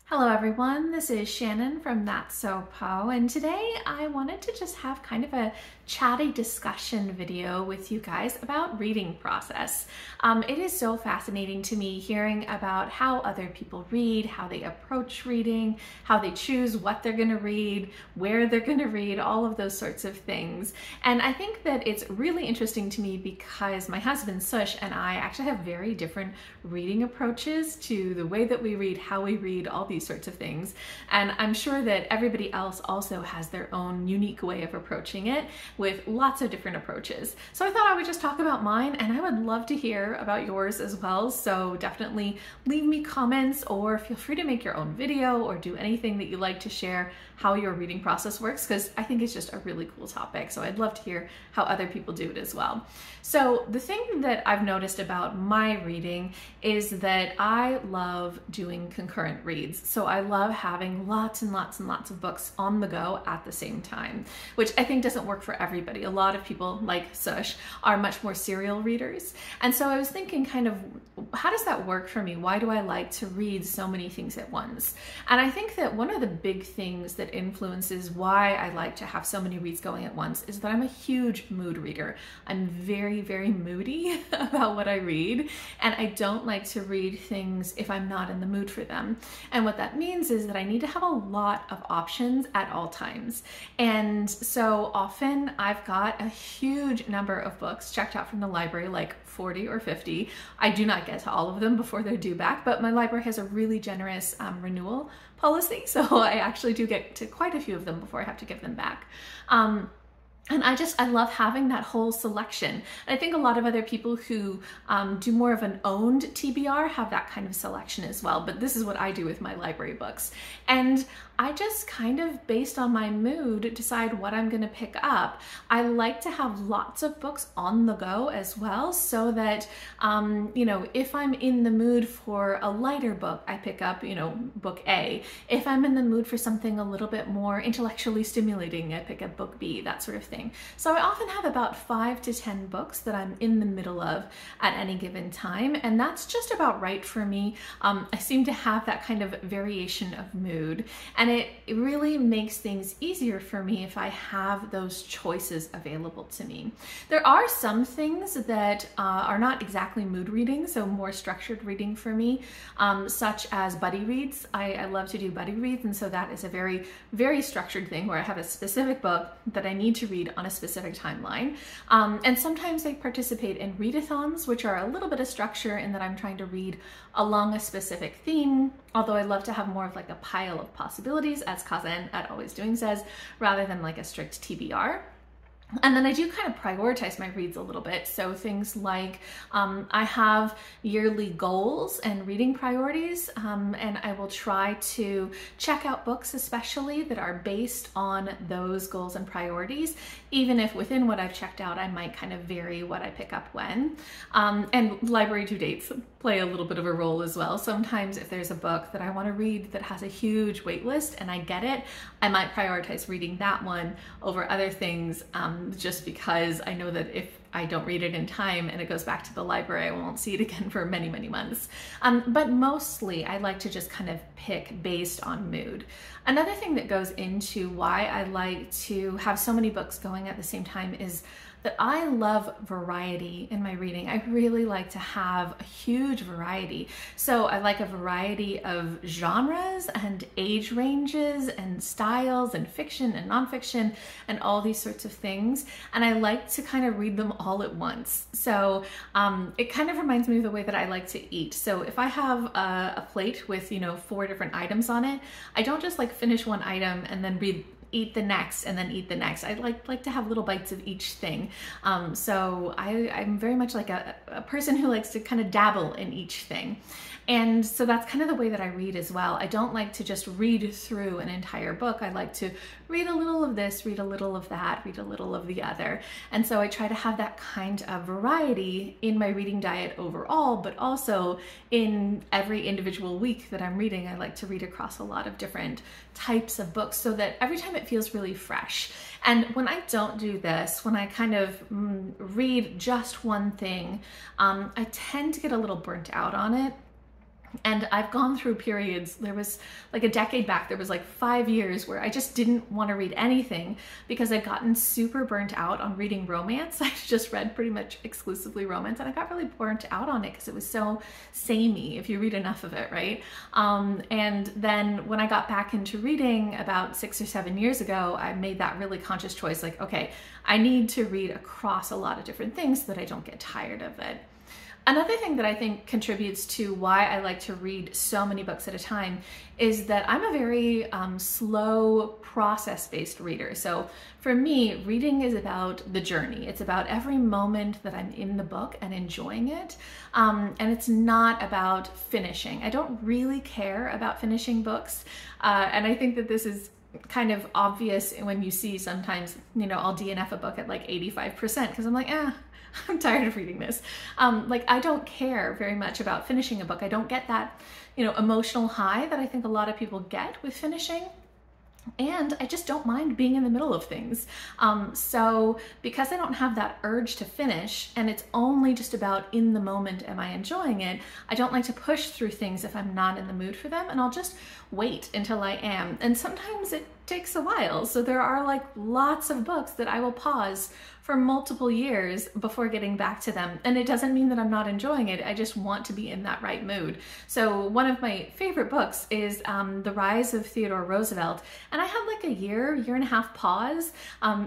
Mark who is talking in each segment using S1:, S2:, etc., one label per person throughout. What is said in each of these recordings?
S1: Hello everyone, this is Shannon from That's So Po, and today I wanted to just have kind of a chatty discussion video with you guys about reading process. It is so fascinating to me hearing about how other people read, how they approach reading, how they choose what they're going to read, where they're going to read, all of those sorts of things. And I think that it's really interesting to me because my husband Sush and I actually have very different reading approaches to the way that we read, how we read, all these sorts of things. And I'm sure that everybody else also has their own unique way of approaching it with lots of different approaches. So I thought I would just talk about mine, and I would love to hear about yours as well. So definitely leave me comments or feel free to make your own video or do anything that you like to share how your reading process works, because I think it's just a really cool topic. So I'd love to hear how other people do it as well. So the thing that I've noticed about my reading is that I love doing concurrent reads. So I love having lots and lots and lots of books on the go at the same time, which I think doesn't work for everybody. A lot of people, like Sush, are much more serial readers. And so I was thinking kind of, how does that work for me? Why do I like to read so many things at once? And I think that one of the big things that influences why I like to have so many reads going at once is that I'm a huge mood reader. I'm very, very moody about what I read, and I don't like to read things if I'm not in the mood for them. And what that means is that I need to have a lot of options at all times. And so often I've got a huge number of books checked out from the library, like 40 or 50. I do not get to all of them before they're due back, but my library has a really generous renewal policy. So I actually do get to quite a few of them before I have to give them back. And I love having that whole selection. And I think a lot of other people who do more of an owned TBR have that kind of selection as well. But this is what I do with my library books. And I just kind of, based on my mood, decide what I'm going to pick up. I like to have lots of books on the go as well, so that, you know, if I'm in the mood for a lighter book, I pick up, you know, book A. If I'm in the mood for something a little bit more intellectually stimulating, I pick up book B, that sort of thing. So I often have about 5 to 10 books that I'm in the middle of at any given time, and that's just about right for me. I seem to have that kind of variation of mood, and it really makes things easier for me if I have those choices available to me. There are some things that are not exactly mood reading, so more structured reading for me, such as buddy reads. I love to do buddy reads, and so that is a very, very structured thing where I have a specific book that I need to read on a specific timeline. And sometimes I participate in readathons, which are a little bit of structure in that I'm trying to read along a specific theme, although I love to have more of like a pile of possibilities, as Kazen at Always Doing says, rather than like a strict TBR. And then I do kind of prioritize my reads a little bit. So things like I have yearly goals and reading priorities, and I will try to check out books especially that are based on those goals and priorities, even if within what I've checked out, I might kind of vary what I pick up when. And library due dates play a little bit of a role as well. Sometimes if there's a book that I want to read that has a huge wait list and I get it, I might prioritize reading that one over other things, just because I know that if I don't read it in time and it goes back to the library, I won't see it again for many, many months. But mostly I like to just kind of pick based on mood. Another thing that goes into why I like to have so many books going at the same time is that I love variety in my reading. I really like to have a huge variety. So I like a variety of genres and age ranges and styles and fiction and nonfiction and all these sorts of things. And I like to kind of read them all at once. So it kind of reminds me of the way that I like to eat. So if I have a plate with, you know, 4 different items on it, I don't just like finish one item and then eat the next and then eat the next. I like to have little bites of each thing. So I'm very much like a person who likes to kind of dabble in each thing. And so that's kind of the way that I read as well. I don't like to just read through an entire book. I like to read a little of this, read a little of that, read a little of the other. And so I try to have that kind of variety in my reading diet overall, but also in every individual week that I'm reading, I like to read across a lot of different types of books so that every time it feels really fresh. And when I don't do this, when I kind of read just one thing, I tend to get a little burnt out on it. And I've gone through periods, there was like a decade back, there was like 5 years where I just didn't want to read anything because I'd gotten super burnt out on reading romance. I just read pretty much exclusively romance, and I got really burnt out on it because it was so samey if you read enough of it, right? And then when I got back into reading about 6 or 7 years ago, I made that really conscious choice, like, okay, I need to read across a lot of different things so that I don't get tired of it. Another thing that I think contributes to why I like to read so many books at a time is that I'm a very slow, process-based reader. So for me, reading is about the journey. It's about every moment that I'm in the book and enjoying it. And it's not about finishing. I don't really care about finishing books. And I think that this is kind of obvious when you see sometimes, you know, I'll DNF a book at like 85% because I'm like, I'm tired of reading this. Like, I don't care very much about finishing a book. I don't get that, you know, emotional high that I think a lot of people get with finishing. And I just don't mind being in the middle of things. So because I don't have that urge to finish, and it's only just about in the moment, am I enjoying it? I don't like to push through things if I'm not in the mood for them, and I'll just wait until I am. And sometimes it takes a while. So there are like lots of books that I will pause for multiple years before getting back to them. And it doesn't mean that I'm not enjoying it. I just want to be in that right mood. So one of my favorite books is The Rise of Theodore Roosevelt. And I had like a year and a half pause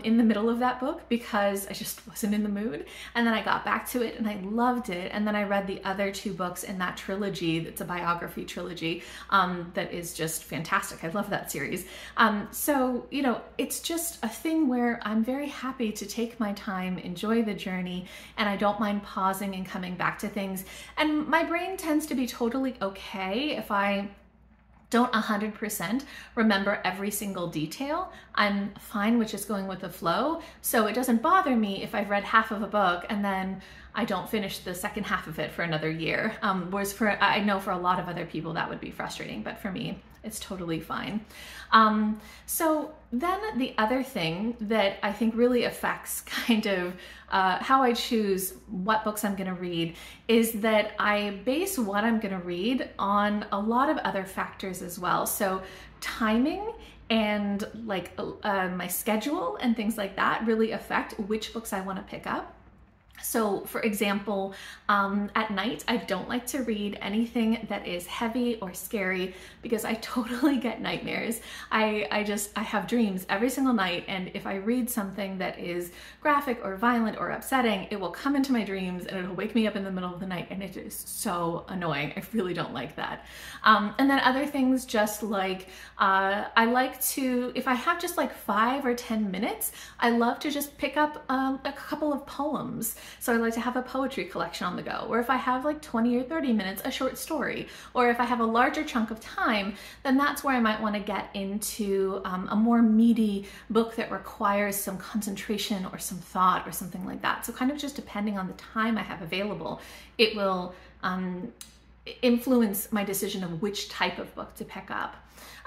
S1: in the middle of that book because I just wasn't in the mood. And then I got back to it and I loved it. And then I read the other 2 books in that trilogy. It's a biography trilogy that is just fantastic. I love that series. So, you know, it's just a thing where I'm very happy to take my time, enjoy the journey, and I don't mind pausing and coming back to things. And my brain tends to be totally okay if I don't 100% remember every single detail. I'm fine with just going with the flow. So it doesn't bother me if I've read half of a book and then I don't finish the second half of it for another year. Whereas I know for a lot of other people that would be frustrating, but for me, it's totally fine. So then the other thing that I think really affects kind of how I choose what books I'm gonna read is that I base what I'm gonna read on a lot of other factors as well. So timing and like my schedule and things like that really affect which books I wanna pick up. So for example, at night, I don't like to read anything that is heavy or scary because I totally get nightmares. I have dreams every single night, and if I read something that is graphic or violent or upsetting, it will come into my dreams and it'll wake me up in the middle of the night, and it is so annoying. I really don't like that. And then other things just like, I like to, if I have just like 5 or 10 minutes, I love to just pick up a couple of poems. So I like to have a poetry collection on the go, or if I have like 20 or 30 minutes, a short story, or if I have a larger chunk of time, then that's where I might want to get into a more meaty book that requires some concentration or some thought or something like that. So kind of just depending on the time I have available, it will influence my decision of which type of book to pick up.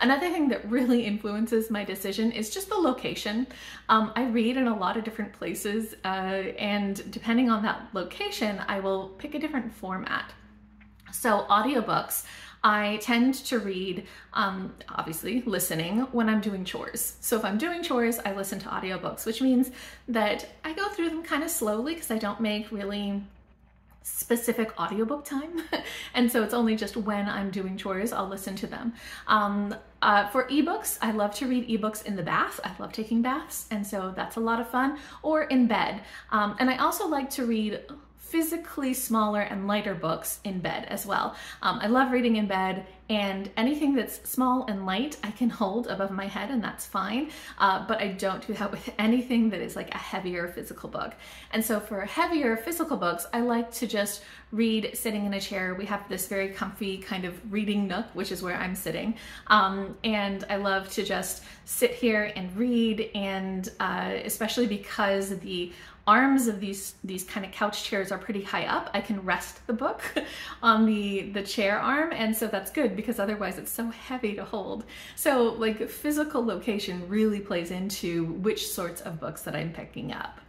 S1: Another thing that really influences my decision is just the location. I read in a lot of different places, and depending on that location, I will pick a different format. So audiobooks, I tend to read, obviously listening when I'm doing chores. So if I'm doing chores, I listen to audiobooks, which means that I go through them kind of slowly because I don't make really specific audiobook time. And so it's only just when I'm doing chores, I'll listen to them. For ebooks, I love to read ebooks in the bath. I love taking baths, and so that's a lot of fun, or in bed. And I also like to read physically smaller and lighter books in bed as well. I love reading in bed, and anything that's small and light I can hold above my head, and that's fine. But I don't do that with anything that is like a heavier physical book. And so for heavier physical books, I like to just read sitting in a chair. We have this very comfy kind of reading nook, which is where I'm sitting. And I love to just sit here and read, and especially because the arms of these kind of couch chairs are pretty high up, I can rest the book on the chair arm, and so that's good because otherwise it's so heavy to hold. So like physical location really plays into which sorts of books that I'm picking up.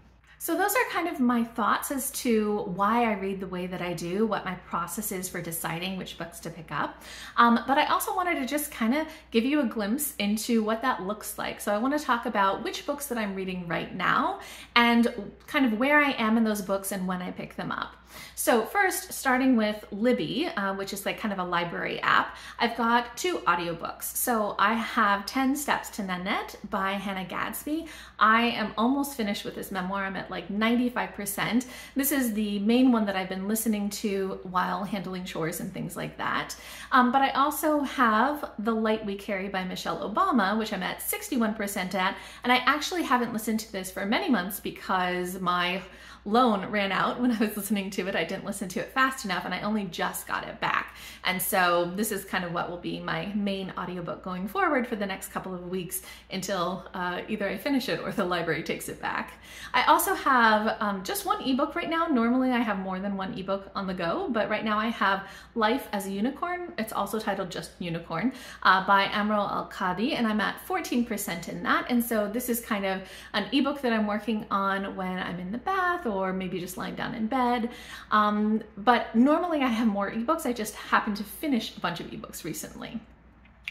S1: So those are kind of my thoughts as to why I read the way that I do, what my process is for deciding which books to pick up. But I also wanted to just kind of give you a glimpse into what that looks like. So I want to talk about which books that I'm reading right now and kind of where I am in those books and when I pick them up. So first, starting with Libby, which is like kind of a library app, I've got 2 audiobooks. So I have 10 Steps to Nanette by Hannah Gadsby. I am almost finished with this memoir. I'm at like 95%. This is the main one that I've been listening to while handling chores and things like that. But I also have The Light We Carry by Michelle Obama, which I'm at 61% at. And I actually haven't listened to this for many months because my loan ran out when I was listening to it. I didn't listen to it fast enough and I only just got it back. And so this is kind of what will be my main audiobook going forward for the next couple of weeks until either I finish it or the library takes it back. I also have just 1 ebook right now. Normally I have more than 1 ebook on the go, but right now I have Life as a Unicorn. It's also titled just Unicorn by Amrou Al-Kadhi, and I'm at 14% in that. And so this is kind of an ebook that I'm working on when I'm in the bath or maybe just lying down in bed. But normally I have more ebooks. I just happened to finish a bunch of ebooks recently.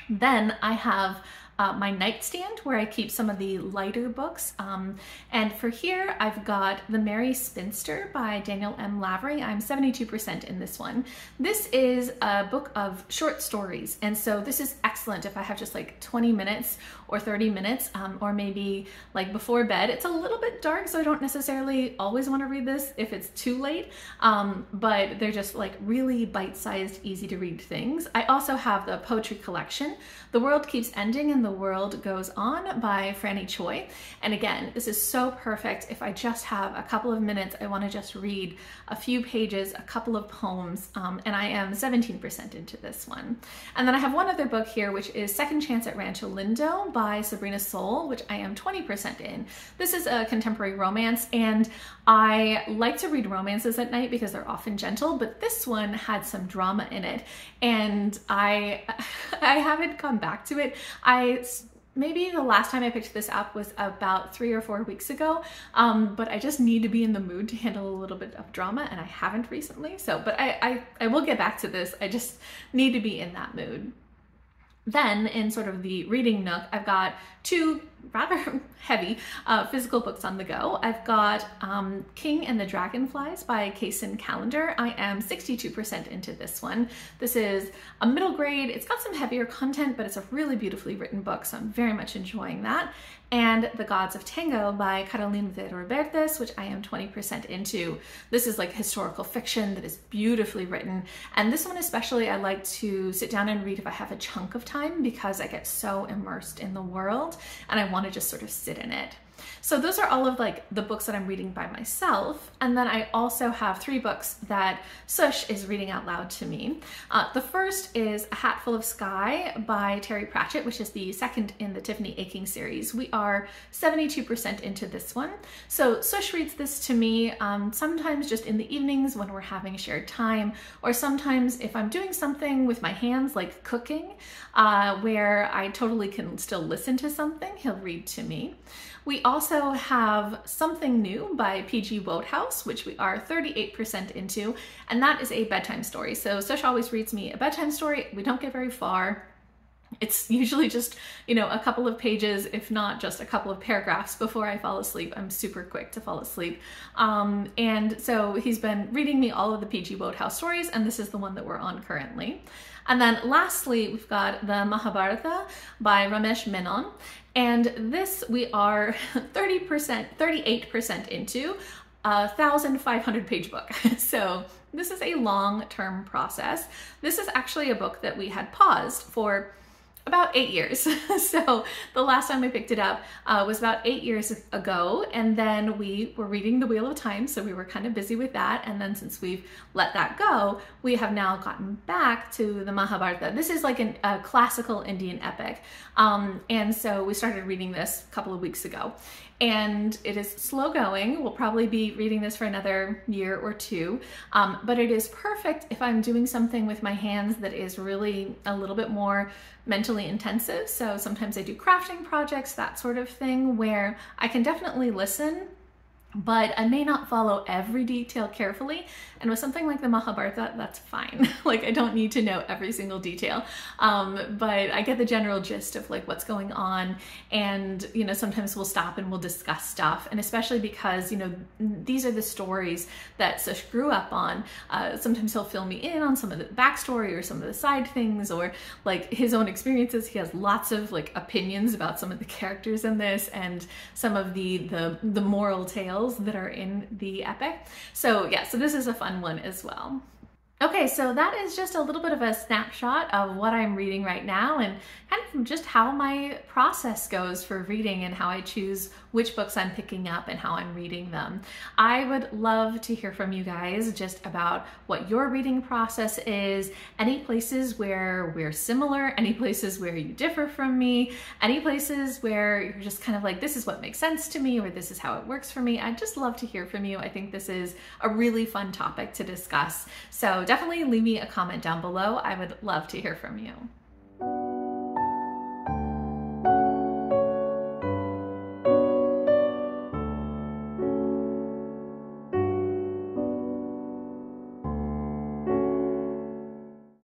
S1: Then I have my nightstand where I keep some of the lighter books. And for here, I've got The Merry Spinster by Daniel M. Lavery. I'm 72% in this one. This is a book of short stories. And so this is excellent if I have just like 20 minutes or 30 minutes, or maybe like before bed. It's a little bit dark, so I don't necessarily always want to read this if it's too late, but they're just like really bite-sized, easy to read things. I also have the poetry collection, The World Keeps Ending and the World Goes On by Franny Choi. And again, this is so perfect if I just have a couple of minutes, I want to just read a few pages, a couple of poems, and I am 17% into this one. And then I have one other book here, which is Second Chance at Rancho Lindo by Sabrina Soul, which I am 20% in. This is a contemporary romance, and I like to read romances at night because they're often gentle, but this one had some drama in it, and I haven't gone back to it. Maybe the last time I picked this up was about 3 or 4 weeks ago, but I just need to be in the mood to handle a little bit of drama, and I haven't recently. So, but I will get back to this. I just need to be in that mood. Then in sort of the reading nook, I've got 2 rather heavy physical books on the go. I've got King and the Dragonflies by Kacen Callender. I am 62% into this one. This is a middle grade. It's got some heavier content, but it's a really beautifully written book, so I'm very much enjoying that. And The Gods of Tango by Carolina de Robertis, which I am 20% into. This is like historical fiction that is beautifully written. And this one especially I like to sit down and read if I have a chunk of time because I get so immersed in the world and I want to just sort of sit in it. So those are all of like the books that I'm reading by myself. And then I also have 3 books that Sush is reading out loud to me. The first is A Hatful of Sky by Terry Pratchett, which is the second in the Tiffany Aching series. We are 72% into this one. So Sush reads this to me sometimes just in the evenings when we're having shared time, or sometimes if I'm doing something with my hands like cooking, where I totally can still listen to something, he'll read to me. We also have Something New by P.G. Wodehouse, which we are 38% into, and that is a bedtime story. So Sush always reads me a bedtime story. We don't get very far. It's usually just, you know, a couple of pages, if not just a couple of paragraphs before I fall asleep. I'm super quick to fall asleep. And so he's been reading me all of the P.G. Wodehouse stories, and this is the one that we're on currently. And then lastly, we've got the Mahabharata by Ramesh Menon. And this we are 38% into a 1,500 page book. So this is a long-term process. This is actually a book that we had paused for about 8 years. So the last time I picked it up was about 8 years ago, and then we were reading The Wheel of Time, so we were kind of busy with that, and then since we've let that go, we have now gotten back to the Mahabharata. This is like a classical Indian epic, and so we started reading this a couple of weeks ago. And it is slow going. We'll probably be reading this for another year or 2, but it is perfect if I'm doing something with my hands that is really a little bit more mentally intensive. So sometimes I do crafting projects, that sort of thing, where I can definitely listen but I may not follow every detail carefully. And with something like the Mahabharata, that's fine. Like I don't need to know every single detail, but I get the general gist of like what's going on. And, you know, sometimes we'll stop and we'll discuss stuff. And especially because, you know, these are the stories that Sush grew up on. Sometimes he'll fill me in on some of the backstory or some of the side things or like his own experiences. He has lots of like opinions about some of the characters in this and some of the moral tales that are in the epic. So yeah, so this is a fun one as well. Okay, so that is just a little bit of a snapshot of what I'm reading right now and kind of just how my process goes for reading and how I choose which books I'm picking up and how I'm reading them. I would love to hear from you guys just about what your reading process is, any places where we're similar, any places where you differ from me, any places where you're just kind of like, this is what makes sense to me or this is how it works for me. I'd just love to hear from you. I think this is a really fun topic to discuss. So definitely leave me a comment down below. I would love to hear from you.